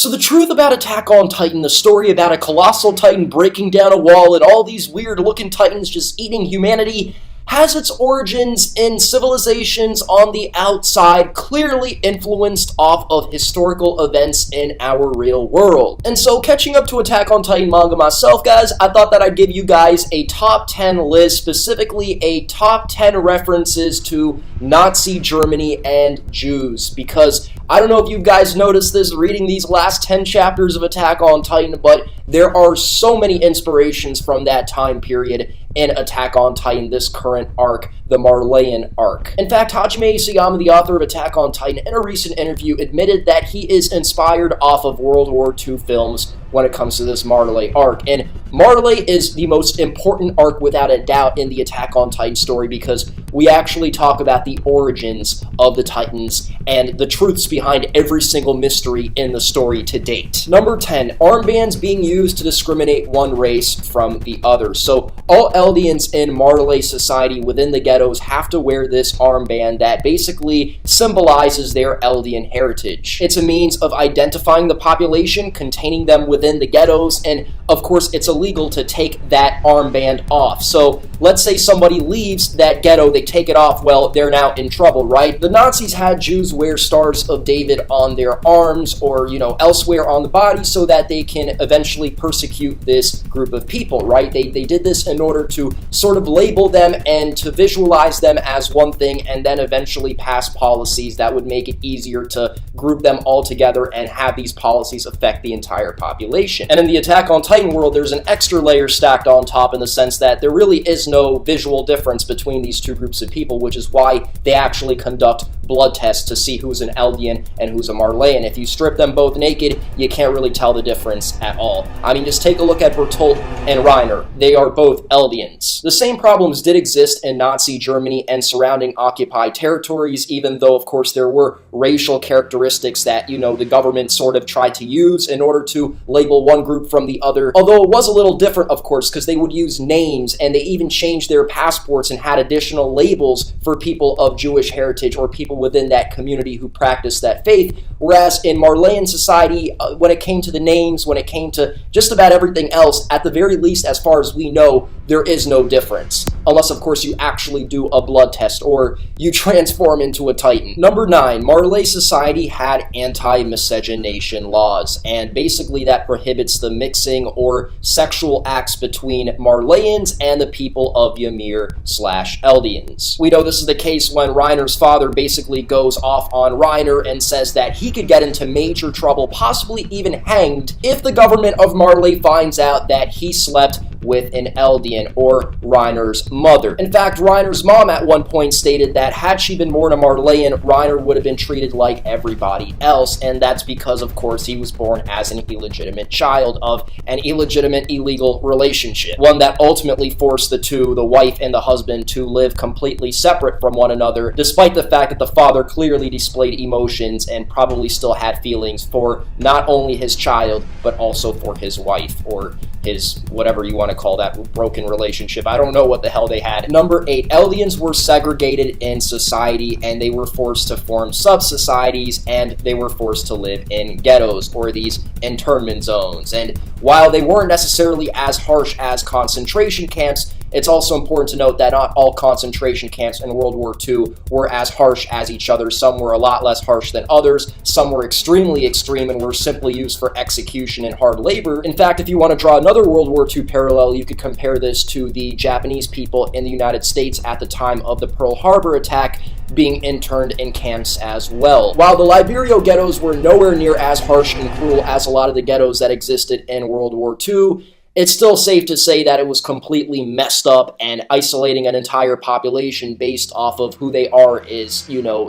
So the truth about Attack on Titan, the story about a colossal titan breaking down a wall and all these weird-looking titans just eating humanity, has its origins in civilizations on the outside, clearly influenced off of historical events in our real world. And so, catching up to Attack on Titan manga myself, guys, I thought that I'd give you guys a top 10 list, specifically a top 10 references to Nazi Germany and Jews, because I don't know if you guys noticed this reading these last 10 chapters of Attack on Titan, but there are so many inspirations from that time period in Attack on Titan, this current arc, the Marleyan arc. In fact, Hajime Isayama, the author of Attack on Titan, in a recent interview admitted that he is inspired off of World War II films when it comes to this Marley arc. And Marley is the most important arc without a doubt in the Attack on Titan story, because we actually talk about the origins of the Titans and the truths behind every single mystery in the story to date. Number 10, armbands being used to discriminate one race from the other. So all Eldians in Marley society within the ghettos have to wear this armband that basically symbolizes their Eldian heritage. It's a means of identifying the population, containing them within the ghettos, and of course it's illegal to take that armband off. So let's say somebody leaves that ghetto, they take it off, well, they're now in trouble, right? The Nazis had Jews wear Stars of David on their arms or, elsewhere on the body so that they can eventually persecute this group of people, right? They did this in order to sort of label them and to visualize them as one thing, and then eventually pass policies that would make it easier to group them all together and have these policies affect the entire population. And in the Attack on Titan world, there's an extra layer stacked on top in the sense that there really is no visual difference between these two groups of people, which is why they actually conduct blood tests to see who's an Eldian and who's a Marleyan. If you strip them both naked, you can't really tell the difference at all. I mean, just take a look at Bertolt and Reiner. They are both Eldians. The same problems did exist in Nazi Germany and surrounding occupied territories, even though, of course, there were racial characteristics that, the government sort of tried to use in order to label one group from the other. Although it was a little different, of course, because they would use names, and they even changed their passports and had additional labels for people of Jewish heritage or people within that community who practiced that faith. Whereas in Marleyan society, when it came to the names, when it came to just about everything else, at the very least, as far as we know, there is no difference. Unless, of course, you actually do a blood test or you transform into a Titan. Number 9, Marley society had anti-miscegenation laws, and basically that prohibits the mixing or sexual acts between Marleyans and the people of Ymir/Eldians. We know this is the case when Reiner's father basically goes off on Reiner and says that he could get into major trouble, possibly even hanged, if the government of Marley finds out that he slept with an Eldian, or Reiner's mother. In fact, Reiner's mom at one point stated that had she been born a Marleyan, Reiner would have been treated like everybody else, and that's because, of course, he was born as an illegitimate child of an illegitimate illegal relationship, one that ultimately forced the wife and the husband, to live completely separate from one another, despite the fact that the father clearly displayed emotions and probably still had feelings for not only his child, but also for his wife, or his, whatever you want to call that, broken relationship. I don't know what the hell they had. Number 8, Eldians were segregated in society, and they were forced to form sub-societies, and they were forced to live in ghettos, or these internment zones. And while they weren't necessarily as harsh as concentration camps, it's also important to note that not all concentration camps in World War II were as harsh as each other. Some were a lot less harsh than others. Some were extremely extreme and were simply used for execution and hard labor. In fact, if you want to draw another World War II parallel, you could compare this to the Japanese people in the United States at the time of the Pearl Harbor attack, being interned in camps as well. While the Liberio ghettos were nowhere near as harsh and cruel as a lot of the ghettos that existed in World War II, it's still safe to say that it was completely messed up, and isolating an entire population based off of who they are is,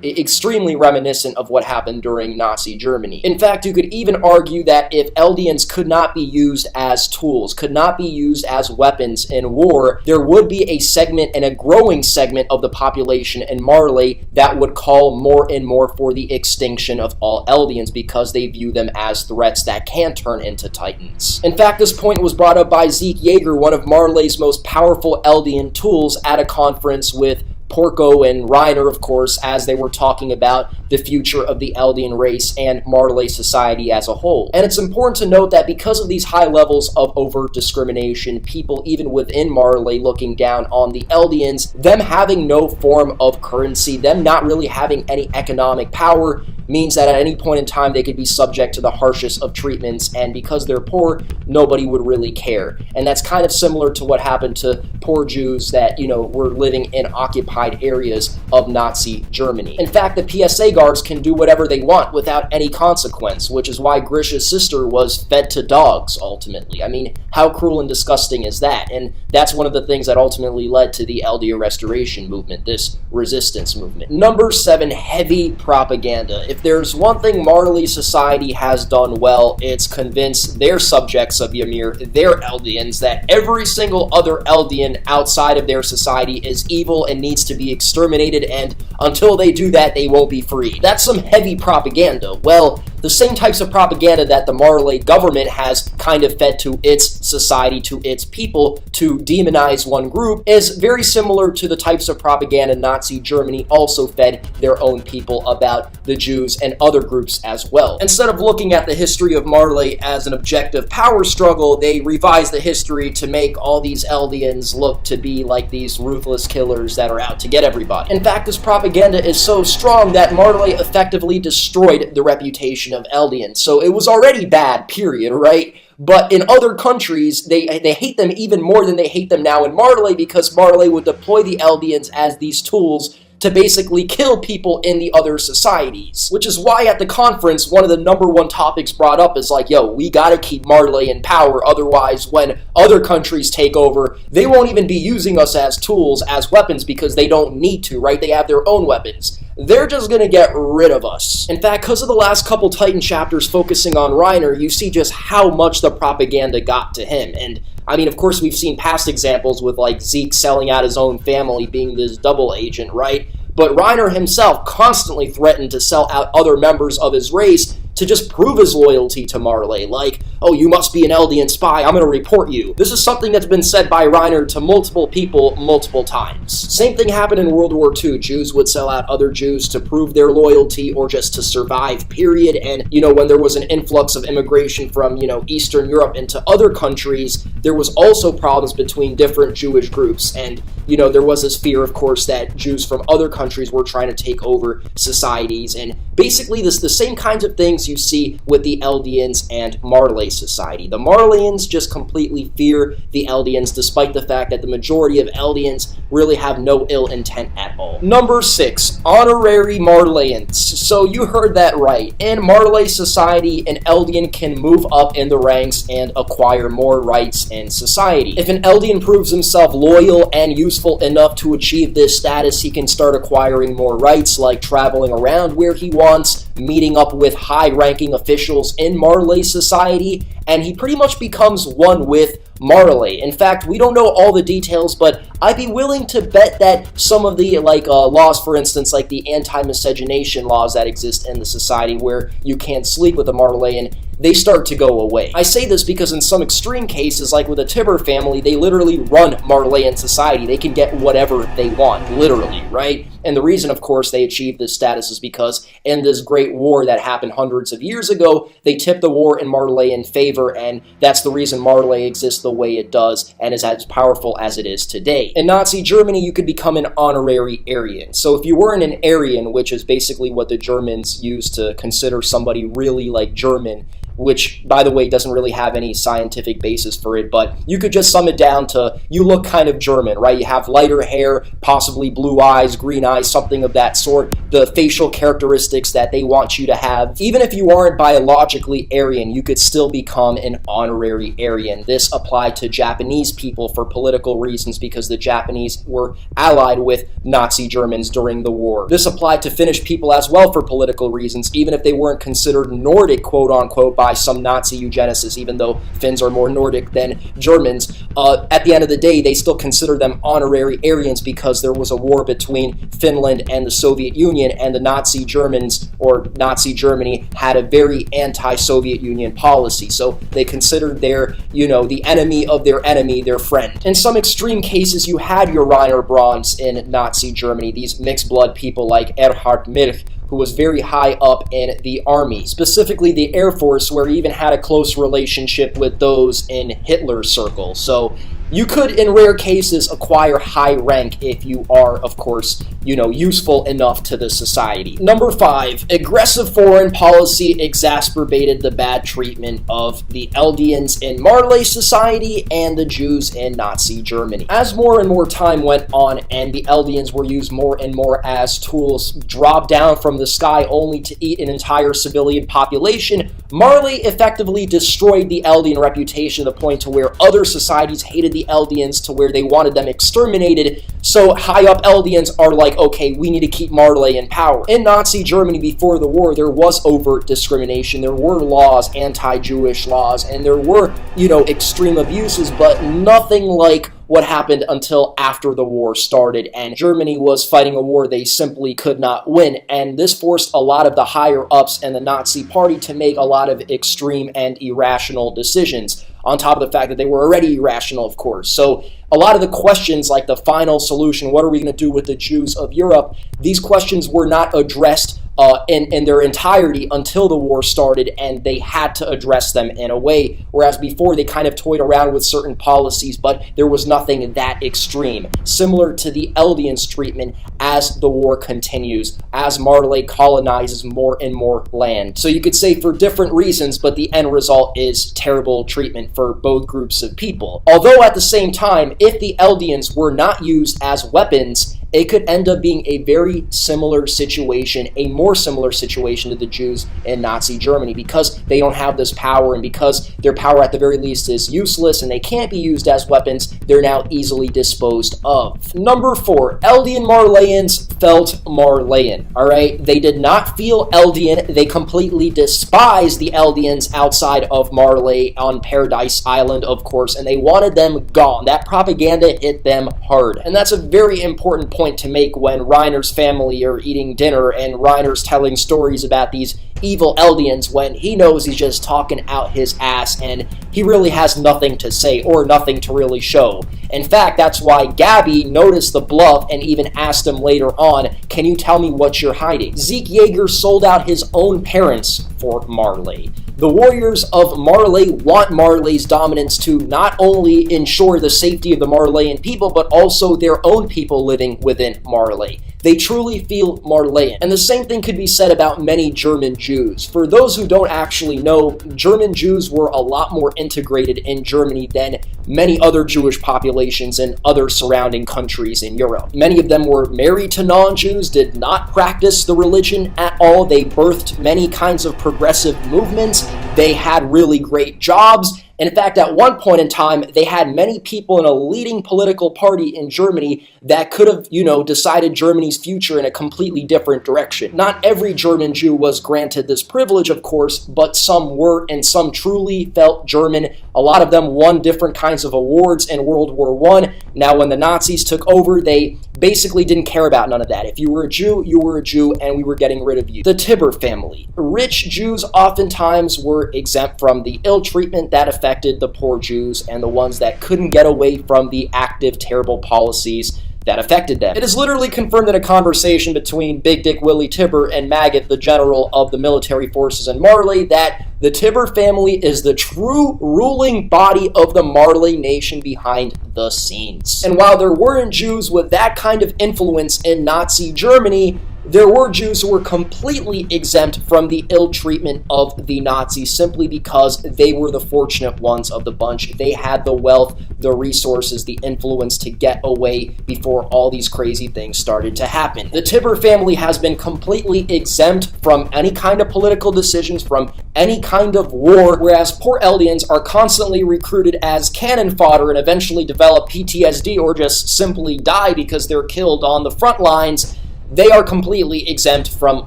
extremely reminiscent of what happened during Nazi Germany. In fact, you could even argue that if Eldians could not be used as tools, could not be used as weapons in war, there would be a segment, and a growing segment, of the population in Marley that would call more and more for the extinction of all Eldians, because they view them as threats that can turn into Titans. In fact, this point was brought up by Zeke Yeager, one of Marley's most powerful Eldian tools, at a conference with Porco and Reiner, of course, as they were talking about the future of the Eldian race and Marley society as a whole. And it's important to note that because of these high levels of overt discrimination, people even within Marley looking down on the Eldians, them having no form of currency, them not really having any economic power, means that at any point in time they could be subject to the harshest of treatments, and because they're poor, nobody would really care. And that's kind of similar to what happened to poor Jews that, were living in occupied areas of Nazi Germany. In fact, the PSA guards can do whatever they want without any consequence, which is why Grisha's sister was fed to dogs, ultimately. I mean, how cruel and disgusting is that? And that's one of the things that ultimately led to the LDR restoration movement, this resistance movement. Number 7, heavy propaganda. If there's one thing Marley society has done well, it's convince their subjects of Ymir, their Eldians, that every single other Eldian outside of their society is evil and needs to be exterminated, and until they do that, they won't be free. That's some heavy propaganda. Well, the same types of propaganda that the Marley government has kind of fed to its society, to its people, to demonize one group, is very similar to the types of propaganda Nazi Germany also fed their own people about the Jews and other groups as well. Instead of looking at the history of Marley as an objective power struggle, they revised the history to make all these Eldians look to be like these ruthless killers that are out to get everybody. In fact, this propaganda is so strong that Marley effectively destroyed the reputation of Eldians. So it was already bad, period, right? But in other countries, they hate them even more than they hate them now in Marley, because Marley would deploy the Eldians as these tools to basically kill people in the other societies. Which is why at the conference, one of the number one topics brought up is like, yo, we gotta keep Marley in power, otherwise when other countries take over, they won't even be using us as tools, as weapons, because they don't need to, right? They have their own weapons. They're just gonna get rid of us. In fact, because of the last couple Titan chapters focusing on Reiner, you see just how much the propaganda got to him. And I mean, of course, we've seen past examples with like Zeke selling out his own family, being this double agent, right? But Reiner himself constantly threatened to sell out other members of his race to just prove his loyalty to Marley. Like, oh, you must be an Eldian spy, I'm gonna report you. This is something that's been said by Reiner to multiple people multiple times. Same thing happened in World War II. Jews would sell out other Jews to prove their loyalty or just to survive, period. And, when there was an influx of immigration from, Eastern Europe into other countries, there was also problems between different Jewish groups. And, there was this fear, of course, that Jews from other countries were trying to take over societies. And basically, the same kinds of things you see with the Eldians and Marley society. The Marleyans just completely fear the Eldians, despite the fact that the majority of Eldians really have no ill intent at all. Number 6, honorary Marleyans. So you heard that right. In Marley society, an Eldian can move up in the ranks and acquire more rights in society. If an Eldian proves himself loyal and useful enough to achieve this status, he can start acquiring more rights, like traveling around where he wants, meeting up with high-ranking officials in Marley society, and he pretty much becomes one with Marley. In fact, we don't know all the details, but I'd be willing to bet that some of the laws, for instance, like the anti-miscegenation laws that exist in the society where you can't sleep with a Marleyan, they start to go away. I say this because in some extreme cases, like with the Tibber family, they literally run Marleyan society. They can get whatever they want, literally, right? And the reason, of course, they achieved this status is because in this great war that happened hundreds of years ago, they tipped the war in Marleyan favor, and that's the reason Marley exists the way it does and is as powerful as it is today. In Nazi Germany, you could become an honorary Aryan. So if you weren't an Aryan, which is basically what the Germans used to consider somebody really like German, which, by the way, doesn't really have any scientific basis for it, but you could just sum it down to you look kind of German, right? You have lighter hair, possibly blue eyes, green eyes, something of that sort, the facial characteristics that they want you to have. Even if you aren't biologically Aryan, you could still become an honorary Aryan. This applied to Japanese people for political reasons because the Japanese were allied with Nazi Germans during the war. This applied to Finnish people as well for political reasons, even if they weren't considered Nordic, quote-unquote, by some Nazi eugenicists, even though Finns are more Nordic than Germans. At the end of the day, they still consider them honorary Aryans because there was a war between Finland and the Soviet Union, and the Nazi Germans, or Nazi Germany, had a very anti-Soviet Union policy. So they considered their, the enemy of their enemy, their friend. In some extreme cases, you had your Reiner Brauns in Nazi Germany, these mixed blood people like Erhard Milch, who was very high up in the army, specifically the Air Force, where he even had a close relationship with those in Hitler's circle. So you could, in rare cases, acquire high rank if you are, of course, useful enough to the society. Number 5, aggressive foreign policy exacerbated the bad treatment of the Eldians in Marley society and the Jews in Nazi Germany. As more and more time went on and the Eldians were used more and more as tools dropped down from the sky only to eat an entire civilian population, Marley effectively destroyed the Eldian reputation to the point to where other societies hated the Eldians to where they wanted them exterminated. So high up Eldians are like, okay, we need to keep Marley in power. In Nazi Germany before the war, there was overt discrimination. There were laws, anti-Jewish laws, and there were, extreme abuses, but nothing like what happened until after the war started, and Germany was fighting a war they simply could not win, and this forced a lot of the higher-ups in the Nazi Party to make a lot of extreme and irrational decisions, on top of the fact that they were already irrational, of course. So a lot of the questions, like the final solution, what are we going to do with the Jews of Europe, these questions were not addressed in their entirety until the war started, and they had to address them in a way, whereas before they kind of toyed around with certain policies, but there was nothing that extreme. Similar to the Eldians' treatment as the war continues, as Marley colonizes more and more land. So you could say for different reasons, but the end result is terrible treatment for both groups of people. Although at the same time, if the Eldians were not used as weapons, it could end up being a very similar situation, a more similar situation to the Jews in Nazi Germany, because they don't have this power, and because their power at the very least is useless and they can't be used as weapons, they're now easily disposed of. Number 4, Eldian Marleyans felt Marleyan, alright? They did not feel Eldian, they completely despised the Eldians outside of Marley on Paradise Island, of course, and they wanted them gone. That propaganda hit them hard, and that's a very important point to make when Reiner's family are eating dinner and Reiner's telling stories about these evil Eldians when he knows he's just talking out his ass and he really has nothing to say or nothing to really show. In fact, that's why Gabby noticed the bluff and even asked him later on, can you tell me what you're hiding? Zeke Yeager sold out his own parents for Marley. The warriors of Marley want Marley's dominance to not only ensure the safety of the Marleyan people, but also their own people living within Marley. They truly feel Marleyan. And the same thing could be said about many German Jews. For those who don't actually know, German Jews were a lot more integrated in Germany than many other Jewish populations in other surrounding countries in Europe. Many of them were married to non-Jews, did not practice the religion at all. They birthed many kinds of progressive movements. They had really great jobs. In fact, at one point in time, they had many people in a leading political party in Germany that could have, decided Germany's future in a completely different direction. Not every German Jew was granted this privilege, of course, but some were, and some truly felt German. A lot of them won different kinds of awards in World War I. Now, when the Nazis took over, they basically didn't care about none of that. If you were a Jew, you were a Jew, and we were getting rid of you. The Tibber family. Rich Jews oftentimes were exempt from the ill treatment that affected the poor Jews and the ones that couldn't get away from the active, terrible policies that affected them. It is literally confirmed in a conversation between Big Dick Willie Tibber and Maggot, the general of the military forces in Marley, that the Tibber family is the true ruling body of the Marley nation behind the scenes. And while there weren't Jews with that kind of influence in Nazi Germany, there were Jews who were completely exempt from the ill treatment of the Nazis simply because they were the fortunate ones of the bunch. They had the wealth, the resources, the influence to get away before all these crazy things started to happen. The Tibber family has been completely exempt from any kind of political decisions, from any kind of war, whereas poor Eldians are constantly recruited as cannon fodder and eventually develop PTSD or just simply die because they're killed on the front lines. They are completely exempt from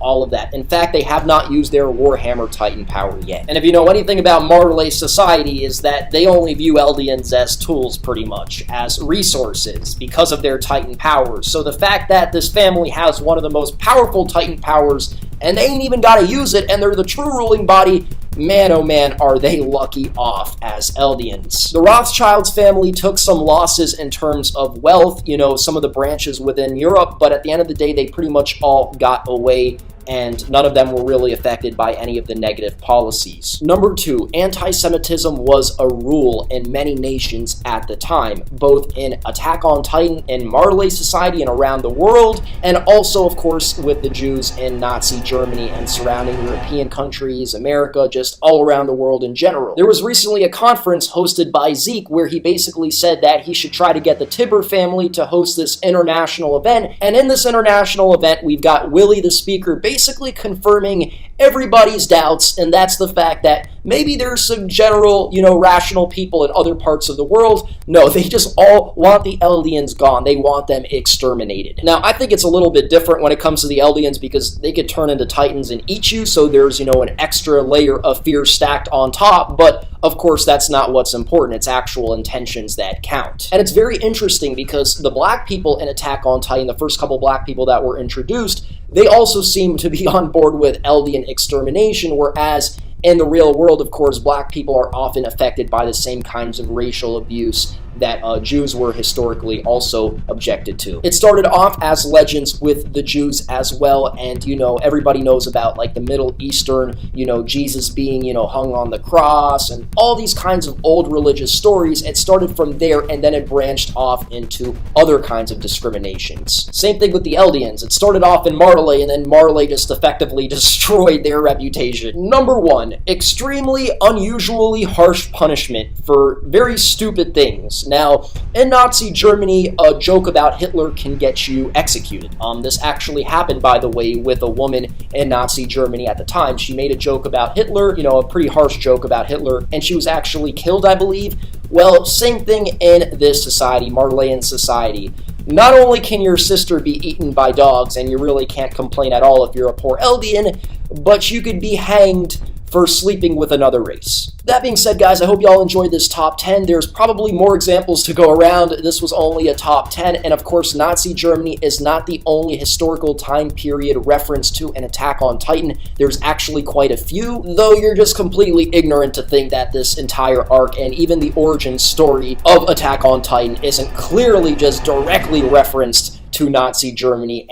all of that. In fact, they have not used their Warhammer Titan power yet. And if you know anything about Marley society, is that they only view Eldians as tools, pretty much, as resources, because of their Titan powers. So the fact that this family has one of the most powerful Titan powers, and they ain't even gotta use it, and they're the true ruling body, man, oh man, are they lucky off as Eldians. The Rothschilds family took some losses in terms of wealth, some of the branches within Europe, but at the end of the day, they pretty much all got away and none of them were really affected by any of the negative policies. Number 2, anti-Semitism was a rule in many nations at the time, both in Attack on Titan in Marley society and around the world, and also, of course, with the Jews in Nazi Germany and surrounding European countries, America, just all around the world in general. There was recently a conference hosted by Zeke where he basically said that he should try to get the Tibber family to host this international event, and in this international event, we've got Willie the speaker basically confirming everybody's doubts, and that's the fact that maybe there's some general, rational people in other parts of the world. No, they just all want the Eldians gone. They want them exterminated. Now, I think it's a little bit different when it comes to the Eldians because they could turn into Titans and eat you, so there's, an extra layer of fear stacked on top, but of course, that's not what's important. It's actual intentions that count. And it's very interesting because the black people in Attack on Titan, the first couple black people that were introduced, they also seem to be on board with Eldian extermination, whereas in the real world, of course, black people are often affected by the same kinds of racial abuse that Jews were historically also objected to. It started off as legends with the Jews as well, and, everybody knows about, like, the Middle Eastern, Jesus being, hung on the cross, and all these kinds of old religious stories. It started from there, and then it branched off into other kinds of discriminations. Same thing with the Eldians. It started off in Marley, and then Marley just effectively destroyed their reputation. Number 1, extremely unusually harsh punishment for very stupid things. Now, in Nazi Germany, a joke about Hitler can get you executed. This actually happened, by the way, with a woman in Nazi Germany at the time. She made a joke about Hitler, a pretty harsh joke about Hitler, and she was actually killed, I believe. Well, same thing in this society, Marleyan society. Not only can your sister be eaten by dogs, and you really can't complain at all if you're a poor Eldian, but you could be hanged for sleeping with another race. That being said, guys, I hope y'all enjoyed this top 10. There's probably more examples to go around. This was only a top 10, and of course, Nazi Germany is not the only historical time period referenced to an Attack on Titan. There's actually quite a few, though you're just completely ignorant to think that this entire arc and even the origin story of Attack on Titan isn't clearly just directly referenced to Nazi Germany.